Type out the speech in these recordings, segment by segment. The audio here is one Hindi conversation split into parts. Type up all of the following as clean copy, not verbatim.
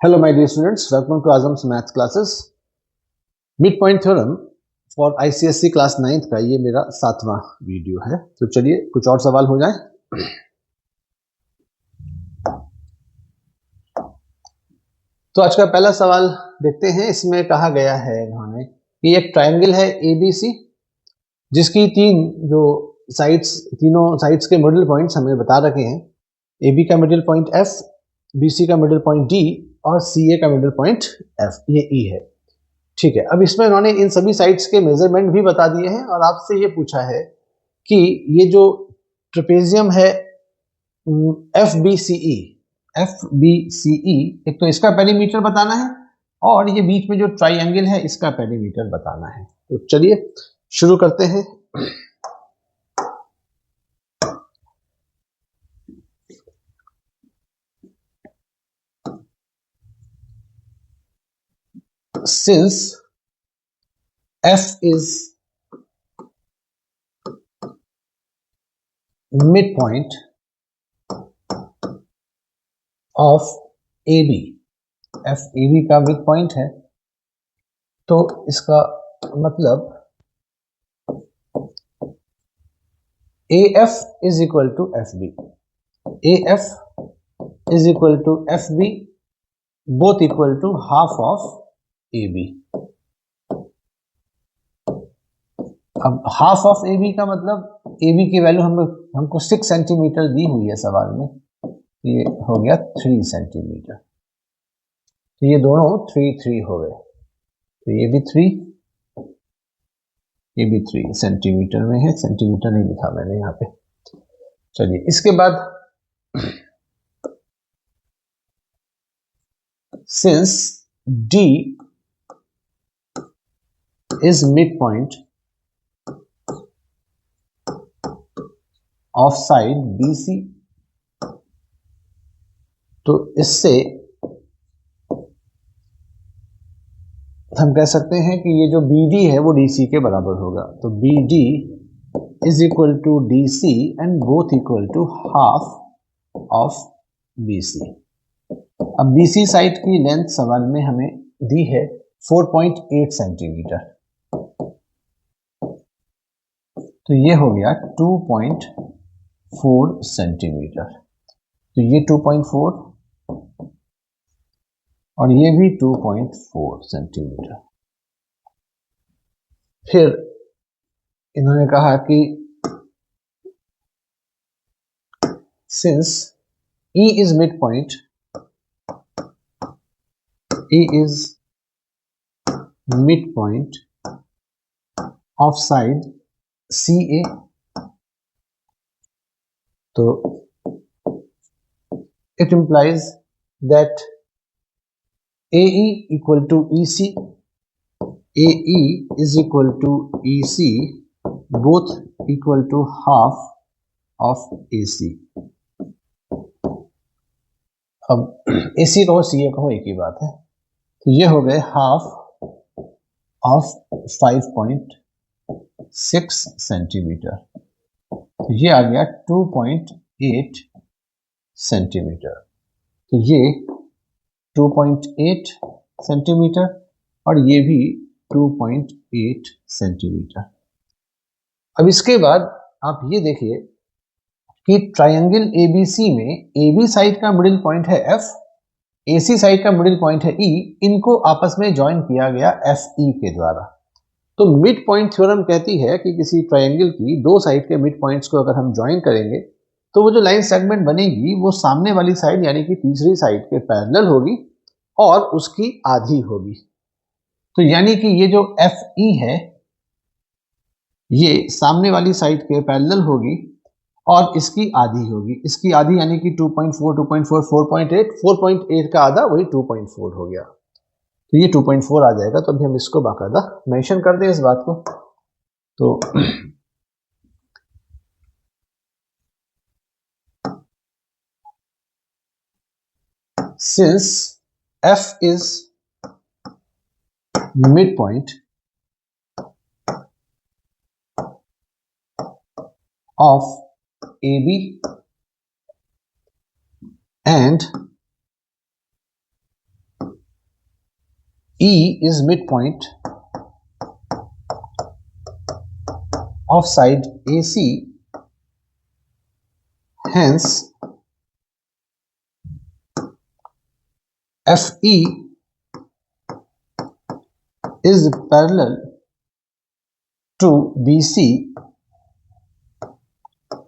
Hello my dear students, welcome to Azam's maths classes. Midpoint theorem for ICSE class 9th का ये मेरा 7वां वीडियो है। तो चलिए कुछ और सवाल हो जाए। तो आज का पहला सवाल देखते हैं। इसमें कहा गया है इन्होंने कि एक ट्रायंगल है ABC जिसकी तीनों साइड्स के मिडिल पॉइंट्स हमें बता रखे हैं। AB का मिडिल पॉइंट F, BC का मिडिल पॉइंट D और CA का मिडिल पॉइंट F, ये E है। ठीक है, अब इसमें इन्होंने इन सभी साइड्स के मेजरमेंट भी बता दिए हैं और आपसे ये पूछा है कि ये जो ट्रेपेजियम है FBCE, एक तो इसका पेरीमीटर बताना है और ये बीच में जो ट्राइएंगल है इसका पेरीमीटर बताना है। तो चलिए शुरू करते हैं। Since F is midpoint of AB, F AB का मिड पॉइंट है, तो इसका मतलब AF is equal to FB, AF is equal to FB, both equal to half of AB। अब हाफ ऑफ AB का मतलब AB की वैल्यू हमको 6 सेंटीमीटर दी हुई है सवाल में, ये हो गया 3 सेंटीमीटर। तो ये दोनों 3 हो गए, तो ये भी 3 सेंटीमीटर में है। सेंटीमीटर नहीं लिखा मैंने यहाँ पे। चलिए इसके बाद since D is midpoint of side BC, तो इससे हम कह सकते हैं कि ये जो BD है वो DC के बराबर होगा। तो BD is equal to DC and both equal to half of BC। अब BC साइड की लेंथ सवाल में हमें दी है 4.8 सेंटीमीटर, तो ये हो गया 2.4 सेंटीमीटर। तो ये 2.4 और ये भी 2.4 सेंटीमीटर। फिर इन्होंने कहा कि since E is midpoint, E is midpoint of side CA, तो it implies that AE equal to EC, AE is equal to EC, both equal to half of AC। अब AC कहो CA कहो एक ही बात है, तो ये हो गए हाफ ऑफ 5.6 सेंटीमीटर, तो ये आ गया 2.8 सेंटीमीटर। तो ये 2.8 सेंटीमीटर और ये भी 2.8 सेंटीमीटर। अब इसके बाद आप ये देखिए कि ट्रायंगल ABC में AB साइड का मिडिल पॉइंट है F, AC साइड का मिडिल पॉइंट है E, इनको आपस में ज्वाइन किया गया FE के द्वारा। तो मिड पॉइंट थ्योरम कहती है कि किसी ट्रायंगल की दो साइड के मिड पॉइंट्स को अगर हम ज्वाइन करेंगे तो वो जो लाइन सेगमेंट बनेगी वो सामने वाली साइड यानी कि तीसरी साइड के पैरेलल होगी और उसकी आधी होगी। तो यानी कि ये जो FE है ये सामने वाली साइड के पैरेलल होगी और इसकी आधी होगी। इसकी आधी यानी कि 2.4, 2.4, 4.8 का आधा वही 2.4 हो गया, तो ये 2.4 आ जाएगा। तो अभी हम इसको बाकायदा मेंशन कर दें इस बात को। तो since F is midpoint of AB and E is midpoint of side AC, hence FE is parallel to BC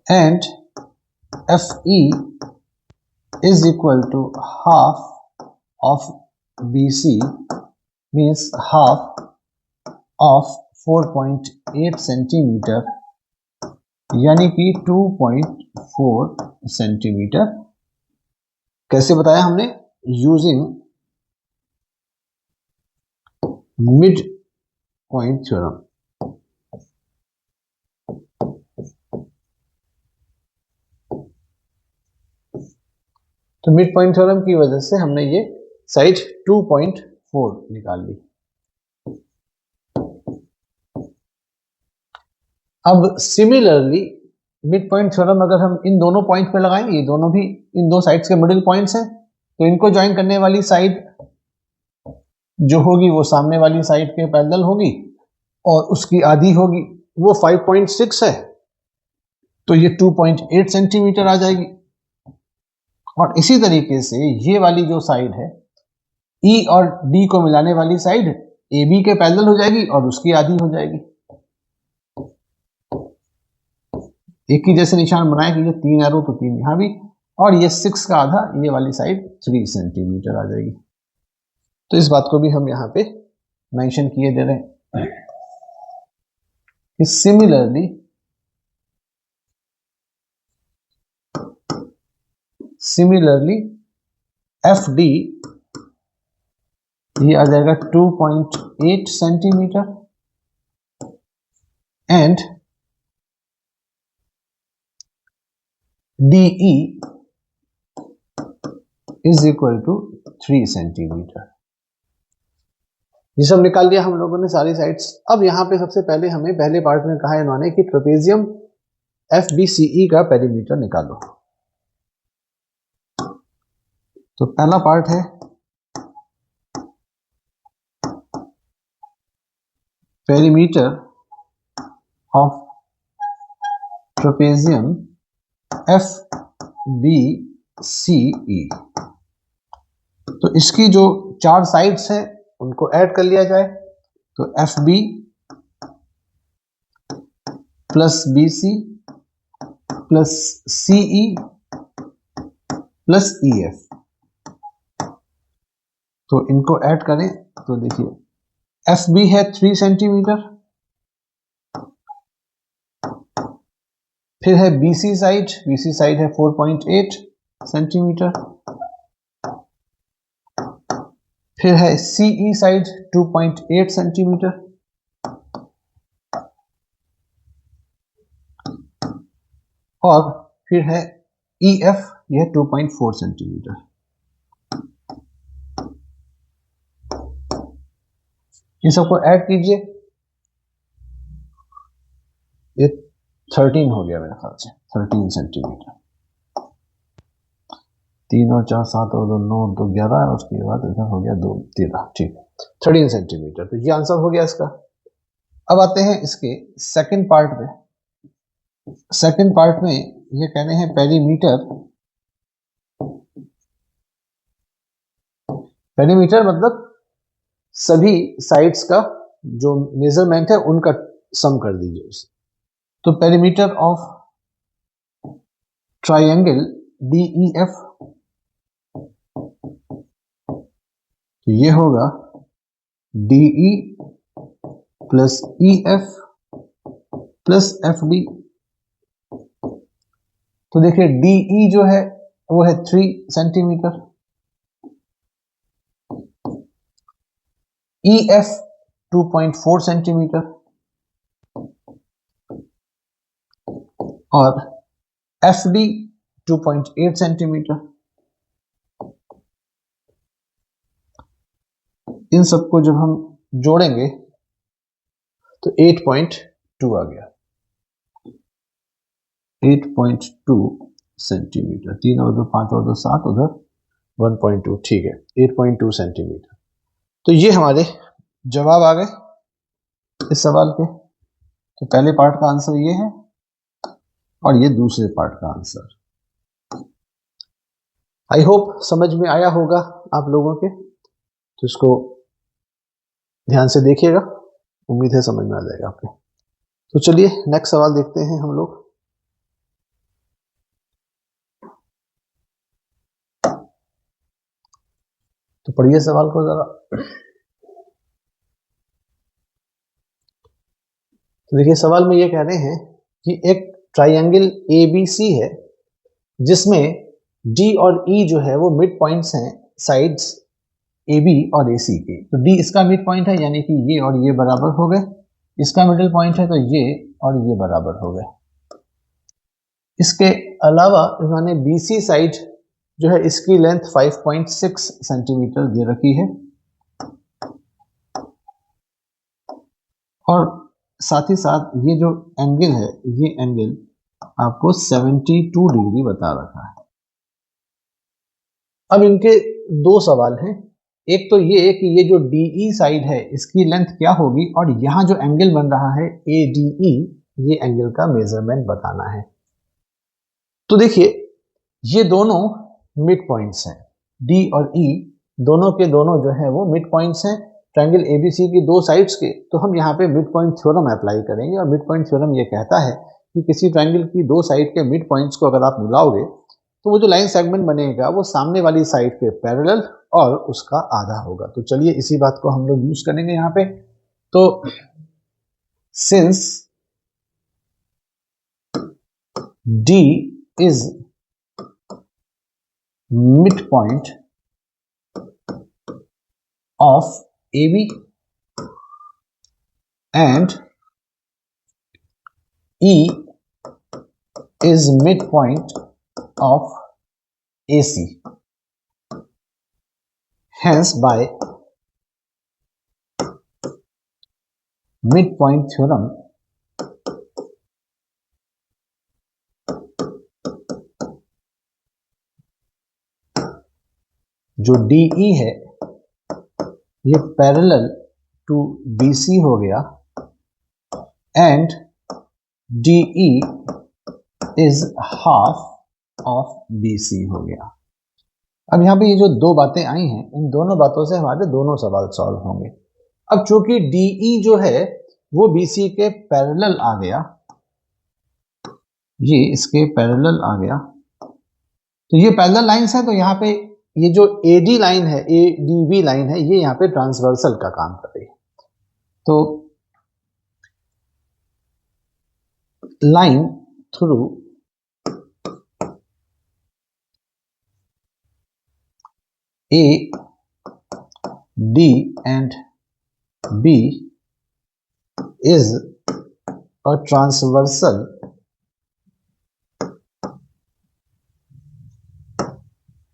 and FE is equal to half of BC, means half of 4.8 centimetre, यानी कि 2.4 सेंटीमीटर। कैसे बताया हमने? Using mid point theorem. तो मिड पॉइंट थ्योरम की वजह से हमने ये साइड 2.4 निकाल ली। अब सिमिलरली मिड पॉइंट थ्योरम अगर हम इन दोनों पॉइंट पे लगाएंगे, ये दोनों भी इन दो साइड्स के मिडिल पॉइंट्स हैं, तो इनको ज्वाइन करने वाली साइड जो होगी वो सामने वाली साइड के पैरेलल होगी और उसकी आधी होगी, वो 5.6 है, तो ये 2.8 सेंटीमीटर आ जाएगी। और इसी तरीके से ये वाली जो साइड है E और D को मिलाने वाली साइड AB के पैरेलल हो जाएगी और उसकी आधी हो जाएगी। एक ही जैसे निशान बनाए कि ये 3 एरो तो 3 यहां भी, और ये 6 का आधा ये वाली साइड 3 सेंटीमीटर आ जाएगी। तो इस बात को भी हम यहाँ पे मेंशन किए दे रहे हैं कि सिमिलरली FD ये आ जाएगा 2.8 centimetre and DE is equal to 3 centimetre. ये सब निकाल दिया हम लोगों ने सारी साइड्स। अब यहां पे सबसे पहले हमें पहले पार्ट में कहा इन्होंने कि ट्रेपेजियम FBCE का पेरीमीटर निकालो। तो पहला पार्ट है पेरीमीटर ऑफ ट्रेपेजियम FBCE। तो इसकी जो 4 साइड्स हैं उनको ऐड कर लिया जाए, तो FB plus BC plus CE plus EF, तो इनको ऐड करें तो देखिए FB है 3 सेंटीमीटर, फिर है BC साइड है 4.8 सेंटीमीटर, फिर है CE साइड 2.8 सेंटीमीटर, और फिर है EF यह 2.4 सेंटीमीटर। इन सबको ऐड कीजिए, ये 13 हो गया मेरे ख्याल से, 13 सेंटीमीटर। 3 और 4 7 और 2 9 2 11, और उसके बाद इधर हो गया 2 13, ठीक, 13 सेंटीमीटर। तो ये आंसर हो गया इसका। अब आते हैं इसके सेकंड पार्ट में। सेकंड पार्ट में ये कहने हैं पेरीमीटर मतलब सभी साइड्स का जो मेजरमेंट है उनका सम कर दीजिए उसे। तो पेरीमीटर ऑफ ट्रायंगल DEF, तो ये होगा DE plus EF plus FD। तो देखिए DE जो है वो है 3 सेंटीमीटर, EF 2.4 सेंटीमीटर और FD 2.8 सेंटीमीटर। इन सबको जब हम जोड़ेंगे तो 8.2 आ गया, 8.2 सेंटीमीटर। 3 और 2 5 और 2 7, उधर 1.2, ठीक है 8.2 सेंटीमीटर। तो ये हमारे जवाब आ गए इस सवाल के। तो पहले पार्ट का आंसर ये है और ये दूसरे पार्ट का आंसर। आई होप समझ में आया होगा आप लोगों के, तो इसको ध्यान से देखिएगा, उम्मीद है समझ में आ जाएगा आपके। तो चलिए नेक्स्ट सवाल देखते हैं हम लोग। तो पढ़िए सवाल को जरा। तो देखिए सवाल में ये कह रहे हैं कि एक ट्राइंगल ABC है जिसमें D और E जो है वो मिड पॉइंट्स हैं साइड्स AB और AC के। तो D इसका मिड पॉइंट है, यानी कि ये और ये बराबर हो गए। इसका मिडिल पॉइंट है तो ये और ये बराबर हो गए। इसके अलावा इन्होंने BC साइड जो है इसकी लेंथ 5.6 सेंटीमीटर दे रखी है और साथ ही साथ ये जो एंगल है ये एंगल आपको 72 डिग्री बता रखा है। अब इनके दो सवाल हैं। एक तो ये है कि ये जो DE साइड है इसकी लेंथ क्या होगी और यहाँ जो एंगल बन रहा है ADE, ये एंगल का मेजरमेंट बताना है। तो देखिए ये दोनों मिड पॉइंट्स हैं, D और E दोनों के दोनों जो है वो मिड पॉइंट्स हैं ट्रायंगल ABC की दो साइड्स के। तो हम यहाँ पे मिड पॉइंट थ्योरम अप्लाई करेंगे और मिड पॉइंट थ्योरम ये कहता है कि किसी ट्रायंगल की दो साइड के मिड पॉइंट्स को अगर आप मिलाओगे तो वो जो लाइन सेगमेंट बनेगा वो सामने वाली साइड के पैरेलल और उसका आधा होगा। तो चलिए इसी बात को हम लोग यूज करेंगे यहाँ पे। तो since D is midpoint of AB and E is midpoint of AC, hence by midpoint theorem जो DE है ये पैरेलल टू BC हो गया and DE is half of BC हो गया। अब यहाँ पे ये जो दो बातें आई हैं इन दोनों बातों से हमारे दोनों सवाल सॉल्व होंगे। अब चूंकि DE जो है वो BC के पैरेलल आ गया, ये इसके पैरेलल आ गया, तो ये पैरेलल लाइंस है। तो यहाँ पे ये जो AD लाइन है, ADB लाइन है, ये यहाँ पे ट्रांसवर्सल का काम कर रही है। तो line through A, D and B is a transversal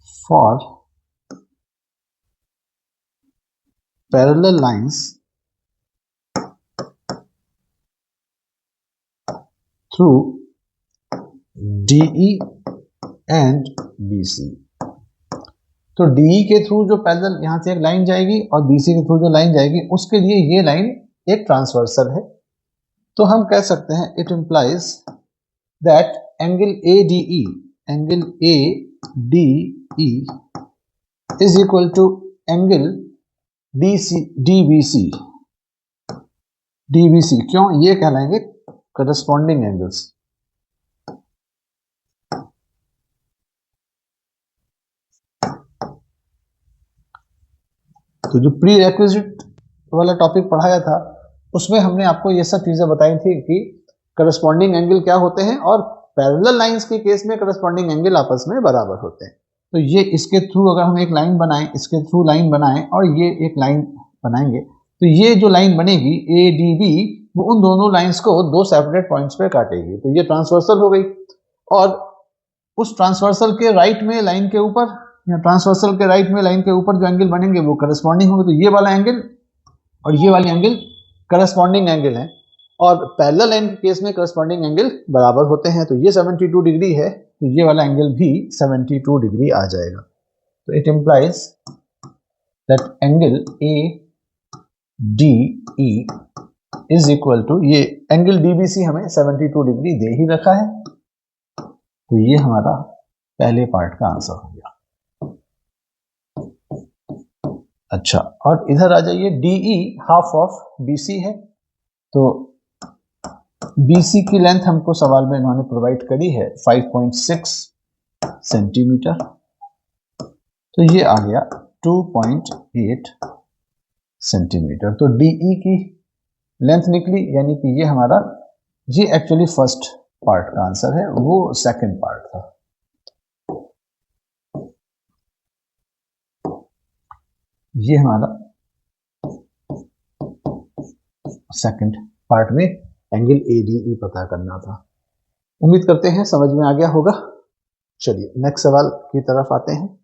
for parallel lines through DE and BC। तो DE के थ्रू जो पैरेलल यहां से एक लाइन जाएगी और BC के थ्रू जो लाइन जाएगी उसके लिए ये लाइन एक ट्रांसवर्सल है। तो हम कह सकते हैं it implies that angle ADE is equal to angle DBC। क्यों? ये कहलाएंगे करस्पॉन्डिंग एंगल्स। तो जो प्री रिक्विजिट वाला टॉपिक पढ़ाया था उसमें हमने आपको ये सब चीजें बताई थी कि करस्पॉन्डिंग एंगल क्या होते हैं और पैरेलल लाइंस के केस में करस्पॉन्डिंग एंगल आपस में बराबर होते हैं। तो ये इसके थ्रू अगर हम एक लाइन बनाएं, इसके थ्रू लाइन बनाएं और ये एक लाइन बनाएंगे तो ये जो लाइन बनेगी ADB वो उन दोनों लाइंस को दो सेपरेट पॉइंट्स पे काटेगी। तो ये ट्रांसवर्सल हो गई और उस ट्रांसवर्सल के राइट में लाइन के ऊपर या ट्रांसवर्सल के राइट में लाइन के ऊपर जो एंगल बनेंगे वो करस्पॉन्डिंग होंगे। तो ये वाला एंगल और ये वाली एंगल करस्पॉन्डिंग एंगल है और पैरेलल लाइन के केस में करस्पॉन्डिंग एंगल बराबर होते हैं। तो ये 72 डिग्री है तो ये वाला एंगल भी 72 डिग्री आ जाएगा। तो it implies that angle ADE is equal to, ये एंगल DBC हमें 72 डिग्री दे ही रखा है, तो ये हमारा पहले पार्ट का आंसर हो गया। अच्छा, और इधर आ जाइए, DE हाफ ऑफ BC है, तो BC की लेंथ हमको सवाल में इन्होंने प्रोवाइड करी है 5.6 सेंटीमीटर, तो ये आ गया 2.8 सेंटीमीटर। तो DE की लेंथ निकली, यानी कि ये हमारा, ये एक्चुअली फर्स्ट पार्ट का आंसर है, वो सेकंड पार्ट था। ये हमारा सेकंड पार्ट में एंगल ADE पता करना था। उम्मीद करते हैं समझ में आ गया होगा। चलिए नेक्स्ट सवाल की तरफ आते हैं।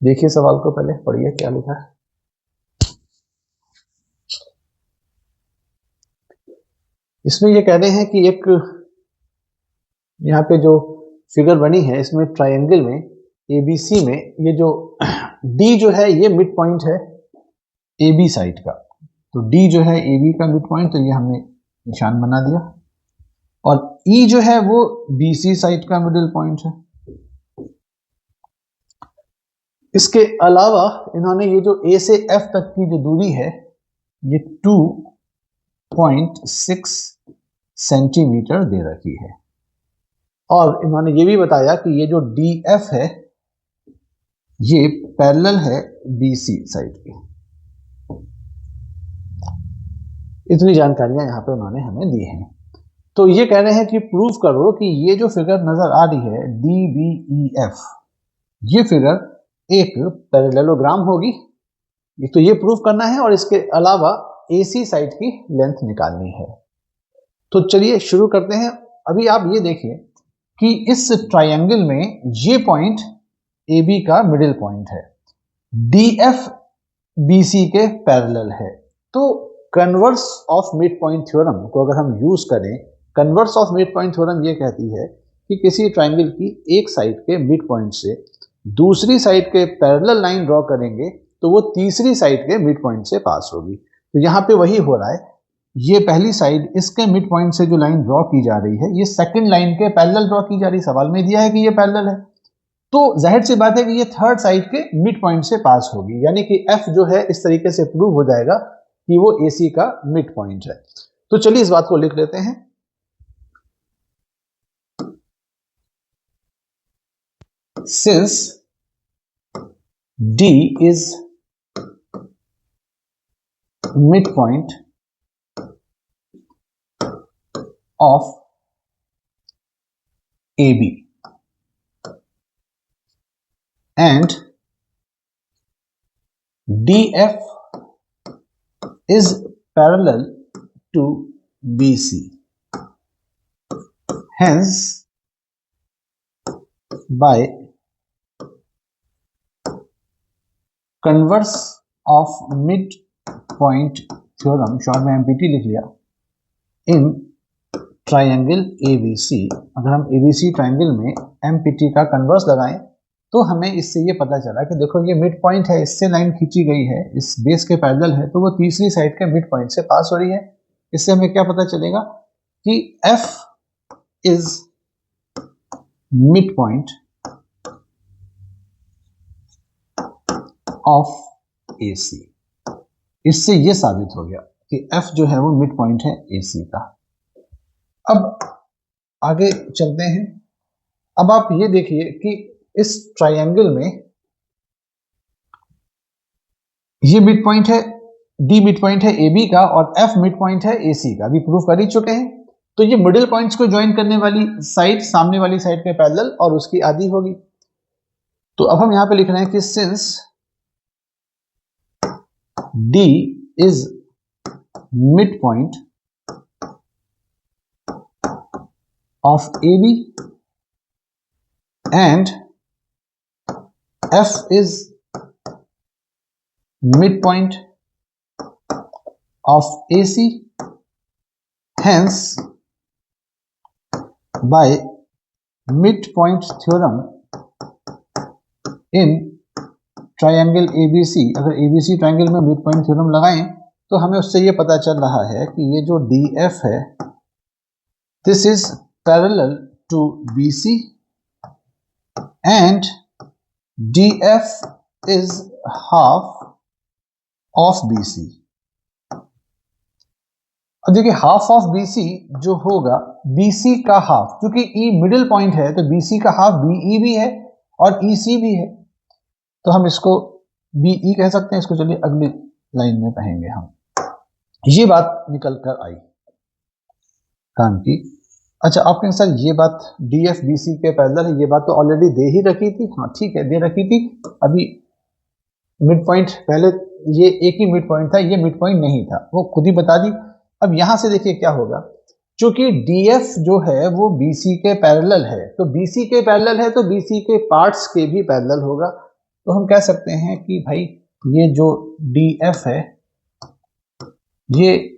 देखिए सवाल को पहले पढ़िए क्या लिखा है। इसमें ये कह रहे हैं कि एक यहाँ पे जो फिगर बनी है, इसमें ट्रायंगल में ABC में ये जो D जो है ये मिड पॉइंट है AB साइड का, तो D जो है AB का मिड पॉइंट, तो ये हमने निशान बना दिया, और E जो है वो BC साइड का मिडिल पॉइंट है। इसके अलावा इन्होंने ये जो A से F तक की जो दूरी है ये 2.6 सेंटीमीटर दे रखी है, और इन्होंने ये भी बताया कि ये जो DF है ये पैरेलल है BC साइड की। इतनी जानकारियां यहां पे उन्होंने हमें दी हैं। तो ये कह रहे हैं कि प्रूव करो कि ये जो फिगर नजर आ रही है DBEF, ये फिगर एक पैरेललोग्राम होगी, तो ये प्रूव करना है, और इसके अलावा AC साइड की लेंथ निकालनी है। तो चलिए शुरू करते हैं। अभी आप ये देखिए कि इस ट्रायंगल में ये पॉइंट AB का मिडिल पॉइंट है, DF BC के पैरेलल है, तो converse of mid point theorem को अगर हम यूज करें, converse of mid point theorem ये कहती है कि किसी ट्रायंगल की एक साइड के मिड पॉइंट से दूसरी साइड के पैरेलल लाइन ड्रॉ करेंगे तो वो तीसरी साइड के मिड पॉइंट से पास होगी। तो यहाँ पे वही हो रहा है, ये पहली साइड इसके मिड पॉइंट से जो लाइन ड्रॉ की जा रही है ये सेकंड लाइन के पैरेलल ड्रॉ की जा रही है। सवाल में दिया है कि ये पैरेलल है, तो जाहिर सी बात है कि ये थर्ड साइड के मिड पॉइंट से पास होगी, यानी कि F जो है इस तरीके से प्रूव हो जाएगा कि वो AC का मिड पॉइंट है। तो चलिए इस बात को लिख लेते हैं। Since D is midpoint of AB and DF is parallel to BC, hence by converse of mid point theorem, short में MPT लिख लिया, इन ट्रायंगल ABC, अगर हम ABC ट्रायंगल में MPT का कन्वर्स लगाएं तो हमें इससे ये पता चला कि देखो ये मिड पॉइंट है, इससे लाइन खींची गई है, इस बेस के पैरेलल है, तो वो तीसरी साइड के मिड पॉइंट से पास हो रही है। इससे हमें क्या पता चलेगा कि F is mid point of AC। इससे ये साबित हो गया कि F जो है वो मिड पॉइंट है AC का। अब आगे चलते हैं। अब आप ये देखिए कि इस ट्रायंगल में ये मिड पॉइंट है, D मिड पॉइंट है AB का, और F मिड पॉइंट है AC का, अभी प्रूफ कर ही चुके हैं। तो ये मिडिल पॉइंट्स को ज्वाइन करने वाली साइड सामने वाली साइड के पैरेलल और उसकी आधी होगी। तो अब हम यहां पे लिख रहे हैं कि since D is midpoint of AB and F is midpoint of AC, hence by midpoint theorem in triangle ABC, अगर ABC ट्रायंगल में मिड पॉइंट थ्योरम लगाएं तो हमें उससे ये पता चल रहा है कि ये जो DF है this is parallel to BC and DF is half of BC। अब देखिए हाफ ऑफ BC जो होगा BC का हाफ, क्योंकि E मिडिल पॉइंट है तो BC का हाफ BE भी है और EC भी है, तो हम इसको BE कह सकते हैं। इसको चलिए अगली लाइन में कहेंगे हम। ये बात निकल कर आई काम की। अच्छा आप कहेंगे सर ये बात DF BC के पैरेलल है, ये बात तो ऑलरेडी दे ही रखी थी। हाँ ठीक है, दे रखी थी। अभी मिड पॉइंट पहले ये एक ही मिड पॉइंट था, ये मिड पॉइंट नहीं था, वो खुद ही बता दी। अब यहां से देखिए क्या होगा, क्योंकि DF जो है वो BC के पैरेलल है, तो BC के पैरेलल है तो BC के पार्ट्स के भी पैरेलल होगा। तो हम कह सकते हैं कि भाई ये जो DF है ये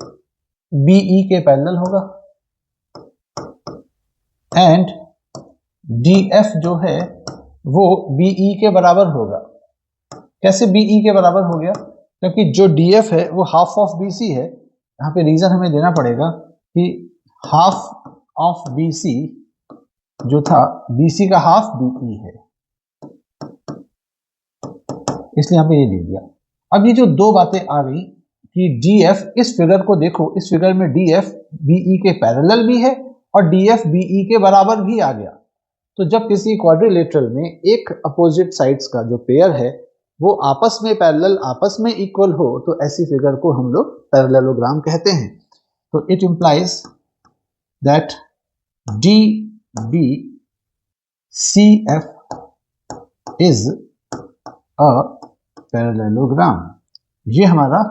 BE के पैरेलल होगा एंड DF जो है वो BE के बराबर होगा। कैसे BE के बराबर हो गया? क्योंकि जो DF है वो हाफ ऑफ BC है। यहाँ पे रीजन हमें देना पड़ेगा कि हाफ ऑफ BC जो था BC का हाफ BE है, इसलिए यहाँ पे ये दे दिया। अब ये जो दो बातें आ गई कि DF, इस फिगर को देखो, इस फिगर में DF BE के पैरेलल भी है और DF BE के बराबर भी आ गया। तो जब किसी क्वाड्रिलेटरल में एक अपोजिट साइड्स का जो पेयर है वो आपस में पैरेलल, आपस में इक्वल हो, तो ऐसी फिगर को हम लोग पैरेललोग्राम कहते हैं। तो it implies that DBCF is a parallelogram. ये हमारा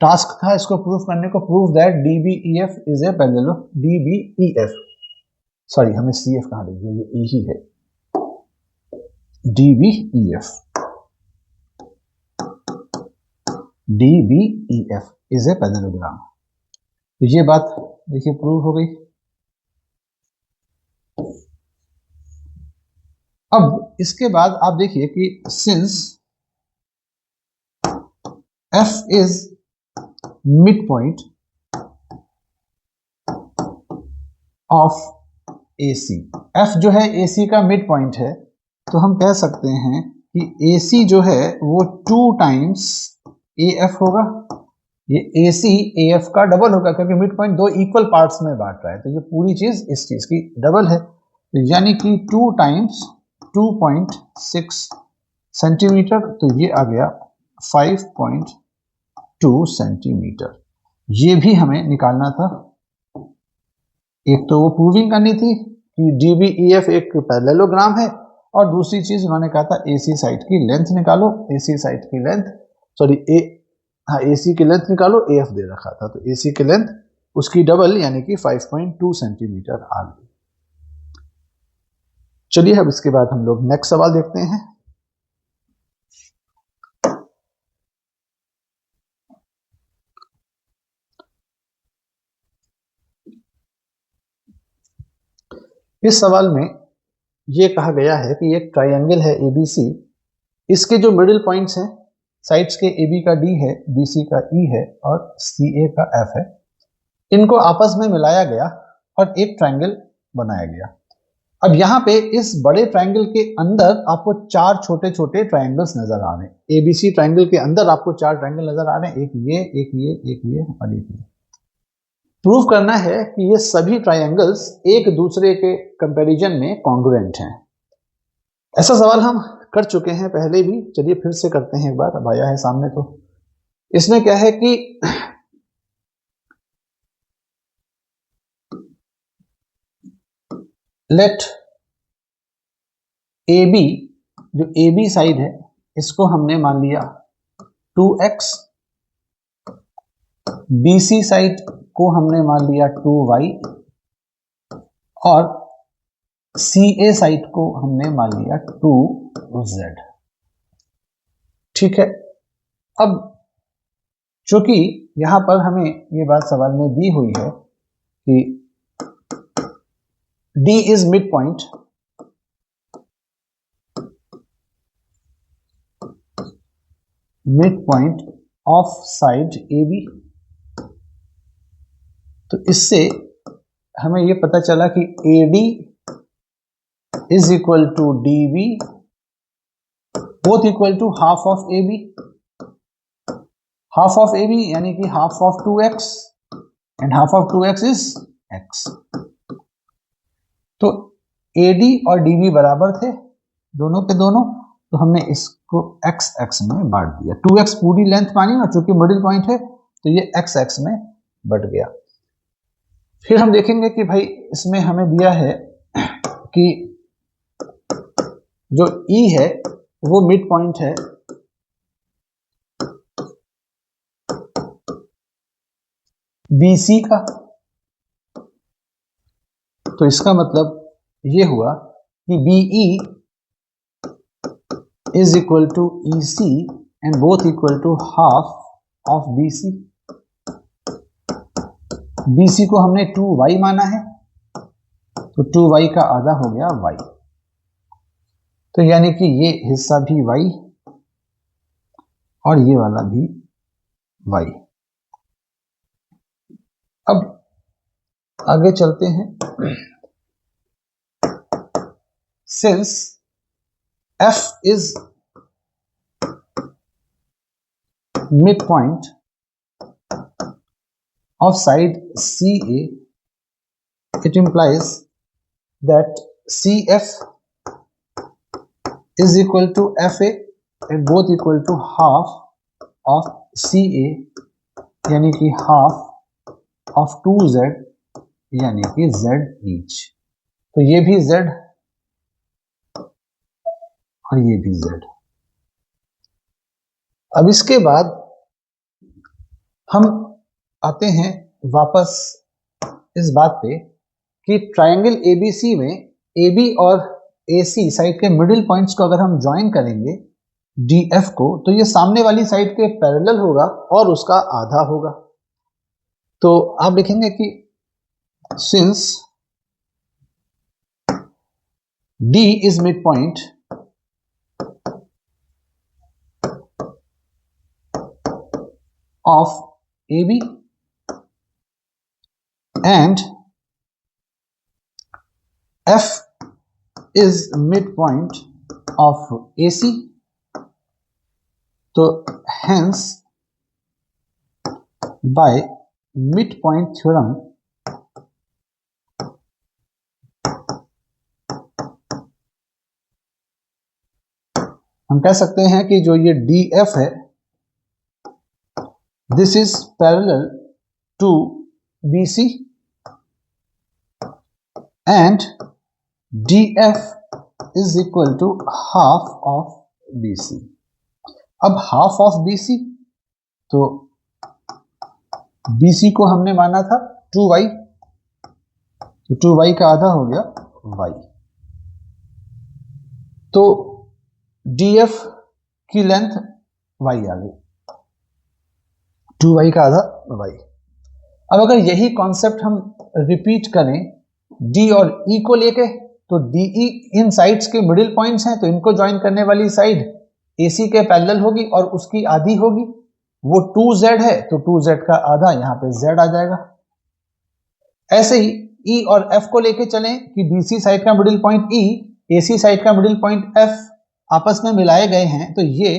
टास्क था इसको प्रूफ करने को। Prove that DBEF is a parallel, DBEF, sorry हमें CF कहाँ लिख दिया, ये E ही है, DBEF इज ए पैरेललोग्राम। तो ये बात देखिए प्रूव हो गई। अब इसके बाद आप देखिए कि since F is mid point of AC, F जो है AC का मिड पॉइंट है, तो हम कह सकते हैं कि AC जो है वो 2 टाइम्स AF होगा। ये AC AF का डबल होगा, क्योंकि मिड पॉइंट दो इक्वल पार्ट्स में बांट रहा है, तो ये पूरी चीज इस चीज की डबल है। तो यानी कि 2 टाइम्स 2.6 सेंटीमीटर, तो ये आ गया 5.2 सेंटीमीटर। ये भी हमें निकालना था। एक तो वो प्रूविंग करनी थी कि DBEF एक पैरेललोग्राम है, और दूसरी चीज उन्होंने कहा था AC साइड की लेंथ निकालो, AC साइड की लेंथ, सॉरी AC की लेंथ निकालो, AF दे रखा था, तो AC की लेंथ उसकी डबल यानी कि 5.2 सेंटीमीटर आ गई। चलिए अब इसके बाद हम लोग नेक्स्ट सवाल देखते हैं। इस सवाल में ये कहा गया है कि एक ट्रायंगल है ABC, इसके जो मिडिल पॉइंट्स हैं, साइड्स के AB का D है, BC का E है और CA का F है, इनको आपस में मिलाया गया और एक ट्रायंगल बनाया गया। अब यहाँ पे इस बड़े ट्रायंगल के अंदर आपको 4 छोटे छोटे ट्रायंगल्स नजर आ रहे हैं। ABC ट्रायंगल के अंदर आपको 4 ट्रायंगल नजर आ रहे हैं, एक ये, एक ये, एक ये और एक ये। प्रूव करना है कि ये सभी ट्रायंगल्स एक दूसरे के कंपैरिजन में कॉन्ग्रुएंट हैं। ऐसा सवाल हम कर चुके हैं पहले भी, चलिए फिर से करते हैं एक बार, अब आया है सामने। तो इसमें क्या है कि लेट AB, जो AB साइड है इसको हमने मान लिया 2x, BC साइड को हमने मान लिया 2y और CA साइड को हमने मान लिया 2z। ठीक है। अब चूंकि यहां पर हमें ये बात सवाल में दी हुई है कि D is mid point mid point of side A B. तो इससे हमें ये पता चला कि A D is equal to D B both equal to half of A B. Half of A B यानी कि half of 2x and half of 2x is x। तो AD और DB बराबर थे दोनों के दोनों, तो हमने इसको x x में बांट दिया। 2x पूरी लेंथ मानी और चूंकि मिडिल पॉइंट है तो ये x x में बढ़ गया। फिर हम देखेंगे कि भाई इसमें हमें दिया है कि जो E है वो मिड पॉइंट है BC का। तो इसका मतलब ये हुआ कि BE is equal to EC and both equal to half of BC। BC को हमने 2y माना है, तो 2y का आधा हो गया y। तो यानी कि ये हिस्सा भी y और ये वाला भी y। अब आगे चलते हैं। Since F is midpoint of side CA, it implies that CF is equal to FA and both equal to half of CA यानी कि half of 2Z यानी कि Z each। तो ये भी Z और ये भी Z। अब इसके बाद हम आते हैं वापस इस बात पे कि ट्रायंगल ABC में AB और AC साइड के मिडिल पॉइंट्स को अगर हम ज्वाइन करेंगे DF को, तो ये सामने वाली साइड के पैरेलल होगा और उसका आधा होगा। तो आप लिखेंगे कि since D is midpoint of AB and F is midpoint of AC, तो hence by midpoint theorem हम कह सकते हैं कि जो ये DF है this is parallel to BC and DF is equal to half of BC। अब half of BC, तो BC को हमने माना था 2y, तो 2y का आधा हो गया y। तो DF की लेंथ y आ गई, 2y का आधा y। अब अगर यही कॉन्सेप्ट हम रिपीट करें D और E को लेके, तो DE इन साइड्स के मिडिल पॉइंट्स हैं, तो इनको ज्वाइन करने वाली साइड AC के पैरेलल होगी और उसकी आधी होगी। वो 2Z है तो 2Z का आधा यहाँ पे Z आ जाएगा। ऐसे ही E और F को लेके चलें कि BC साइड का middle point E, AC side का मिडिल पॉइंट F आपस में मिलाए गए हैं, तो ये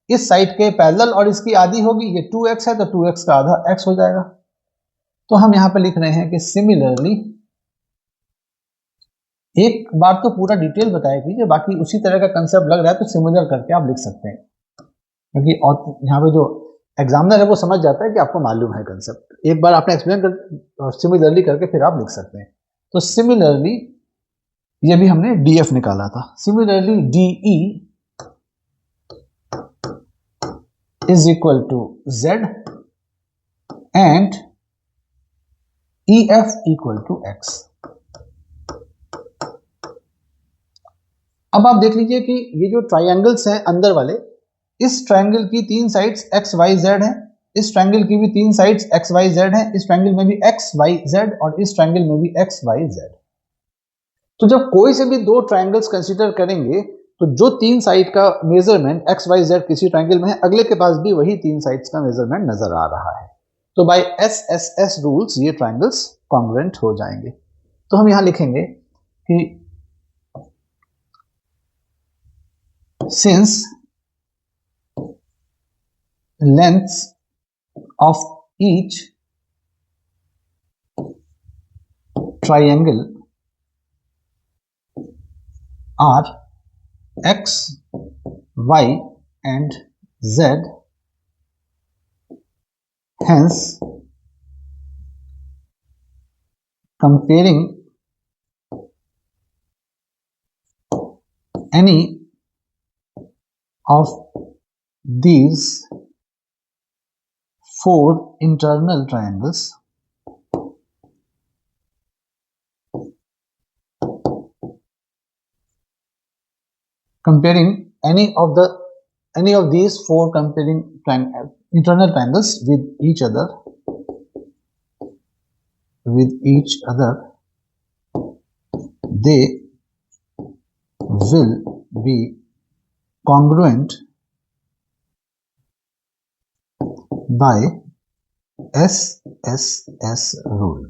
इस साइड के पैरेलल और इसकी आधी होगी। ये 2x है तो 2x का आधा x हो जाएगा। तो हम यहां पे लिख रहे हैं कि सिमिलरली, एक बार तो पूरा डिटेल बताया कीजिए, बाकी उसी तरह का कंसेप्ट लग रहा है तो सिमिलर करके आप लिख सकते हैं, क्योंकि यहाँ पे जो एग्जामिनर है वो समझ जाता है कि आपको मालूम है कंसेप्ट। एक बार आपने एक्सप्लेन कर और सिमिलरली करके फिर आप लिख सकते हैं। तो सिमिलरली ये भी हमने DF निकाला था। Similarly DE is equal to Z and EF equal to X। अब आप देख लीजिए कि ये जो ट्रायंगल्स हैं अंदर वाले, इस ट्रायंगल की 3 साइड्स x y z हैं, इस ट्रायंगल की भी 3 साइड्स x y z हैं, इस ट्रायंगल में भी x y z और इस ट्रायंगल में भी x y z। तो जब कोई से भी 2 ट्रायंगल्स कंसीडर करेंगे तो जो 3 साइड का मेजरमेंट एक्स वाई जेड किसी ट्रायंगल में है, अगले के पास भी वही 3 साइड्स का मेजरमेंट नजर आ रहा है। तो by S S S rules ये ट्रायंगल्स कॉन्ग्रुएंट हो जाएंगे। तो हम यहां लिखेंगे कि since lengths of each triangle are x, y and z, hence comparing any of these 4 internal triangles comparing any of these 4 comparing internal triangles with each other they will be congruent by SSS rule।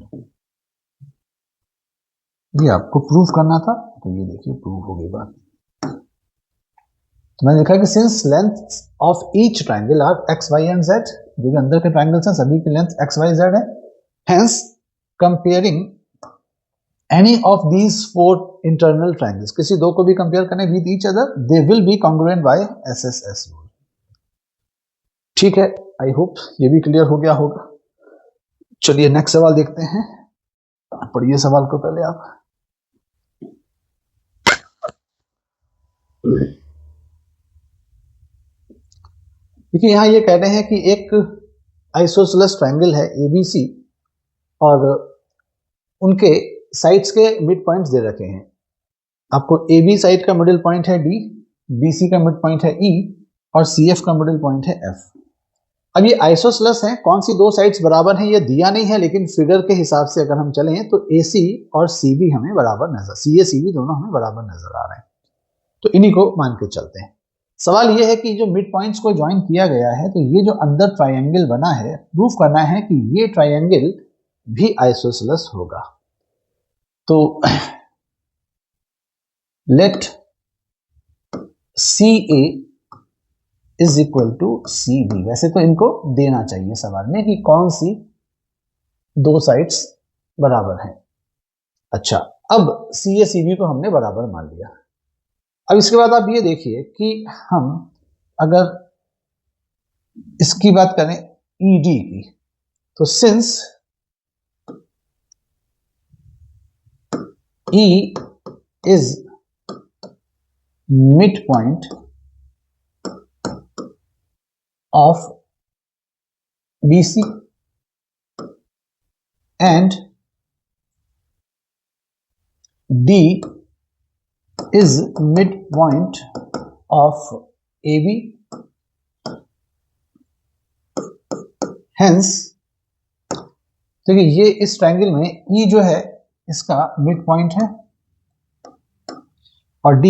ये आपको प्रूफ करना था, तो ये देखिए प्रूफ हो गई बात। तो मैंने लिखा कि since length of each triangle are X Y and Z, जो भी अंदर के ट्रायंगल्स हैं सभी की लेंथ एक्स वाई जेड है, hence comparing any of these 4 internal triangles, किसी दो को भी कंपेयर करें with each other, they will be congruent by SSS rule. ठीक है, आई होप ये भी क्लियर हो गया होगा। चलिए नेक्स्ट सवाल देखते हैं। पढ़िए सवाल को पहले आप। देखिए यहां ये कह रहे हैं कि एक आइसोसेलेस ट्रायंगल है एबीसी और उनके साइड्स के मिड पॉइंट्स दे रखे हैं। आपको AB साइड का मिडिल पॉइंट है D, BC का मिड पॉइंट है E और CF का मिडिल पॉइंट है F। अब ये आइसोसेलेस हैं, कौन सी दो साइड्स बराबर हैं ये दिया नहीं है, लेकिन फिगर के हिसाब से अगर हम चलें तो AC और CB हमें बराबर नजर, CA CB दोनों हमें बराबर नजर आ रहे हैं, तो इन्हीं को मान के चलते हैं। सवाल ये है कि जो मिड पॉइंट्स को ज्वाइन किया गया है, तो ये जो अंदर ट्रायंगल बना है, प्रूफ करना है कि ये ट्रायंगल भी आइसोसेलेस होगा। तो let CA is equal to CB। वैसे तो इनको देना चाहिए सवाल में कि कौन सी दो साइड्स बराबर हैं। अच्छा, अब CA CB को हमने बराबर मान लिया। अब इसके बाद आप ये देखिए कि हम अगर इसकी बात करें ED की, तो since E is midpoint of BC and D is midpoint of AB, hence देखिए ये इस ट्रायंगल में E जो है इसका मिड पॉइंट है और D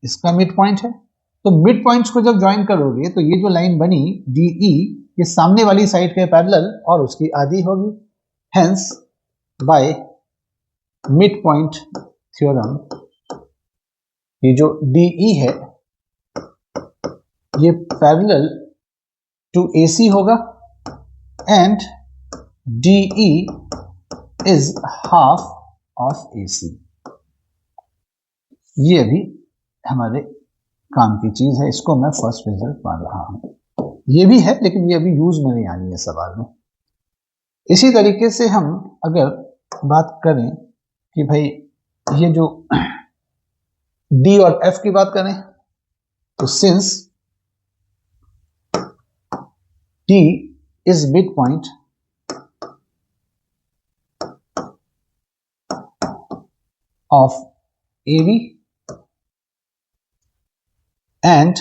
इसका मिड पॉइंट है। तो मिड पॉइंट्स को जब ज्वाइन करोगे तो ये जो लाइन बनी DE ये सामने वाली साइड के पैरेलल और उसकी आधी होगी, hence by mid point theorem ये जो DE है ये पैरेलल टू AC होगा and DE is half of AC। ये अभी हमारे काम की चीज है, इसको मैं फर्स्ट रिजल्ट मान रहा हूं। ये भी है लेकिन ये अभी यूज में नहीं आनी है सवाल में। इसी तरीके से हम अगर बात करें कि भाई ये जो D और F की बात करें, तो since D is mid point of AB and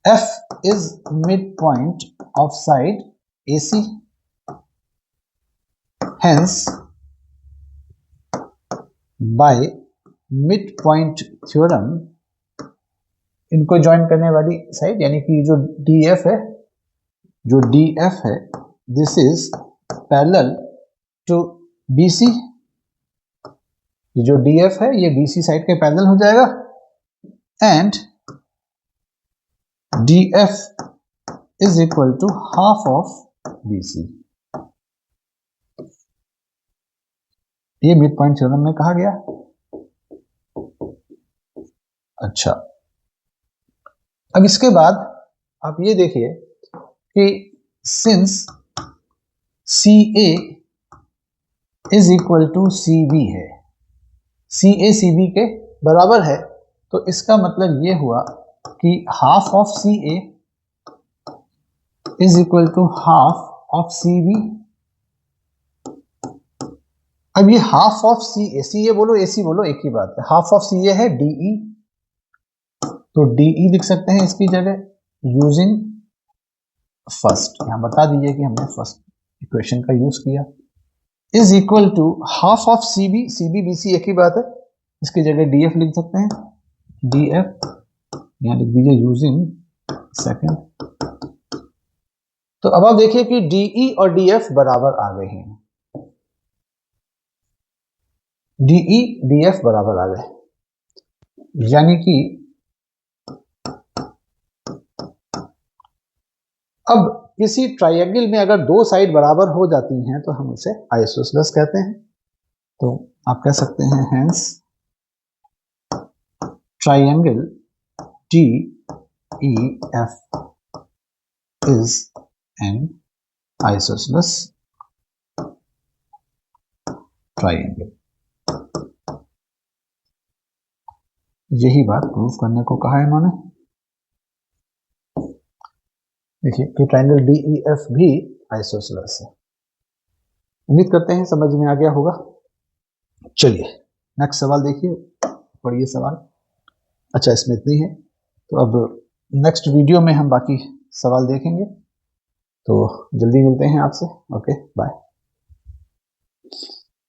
F is midpoint of side AC, hence by mid point theorem, इनको ज्वाइन करने वाली साइड, यानी कि जो DF है, जो DF है, this is parallel to BC। ये जो DF है ये BC साइड के पैरेलल हो जाएगा, and DF is equal to half of BC। ये मिड पॉइंट थ्योरम में कहा गया। अच्छा, अब इसके बाद आप ये देखिए कि since CA is equal to CB है, CA CB के बराबर है, तो इसका मतलब ये हुआ कि half of CA is equal to half of CB। अब ये हाफ ऑफ CA बोलो AC बोलो एक ही बात है, हाफ ऑफ CA है DE, तो DE लिख सकते हैं इसकी जगह यूजिंग फर्स्ट, यहां बता दीजिए कि हमने फर्स्ट इक्वेशन का यूज किया, is equal to half of CB BC एक ही बात है, इसकी जगह DF लिख सकते हैं, DF यहां लिख दीजिए यूजिंग सेकंड। तो अब आप देखिए कि DE और DF बराबर आ गए हैं, DE DF बराबर आ गए, यानी कि अब किसी ट्रायंगल में अगर दो साइड बराबर हो जाती हैं तो हम उसे आइसोसेलेस कहते हैं। तो आप कह सकते हैं hence triangle DEF is an isosceles triangle. यही बात प्रूव करने को कहा है इन्होंने। देखिए कि ट्रायंगल DEF भी आइसोसेलेस है। उम्मीद करते हैं समझ में आ गया होगा। चलिए नेक्स्ट सवाल देखिए, पढ़िए सवाल। अच्छा इसमें इतनी है, तो अब नेक्स्ट वीडियो में हम बाकी सवाल देखेंगे, तो जल्दी मिलते हैं आपसे। Okay bye.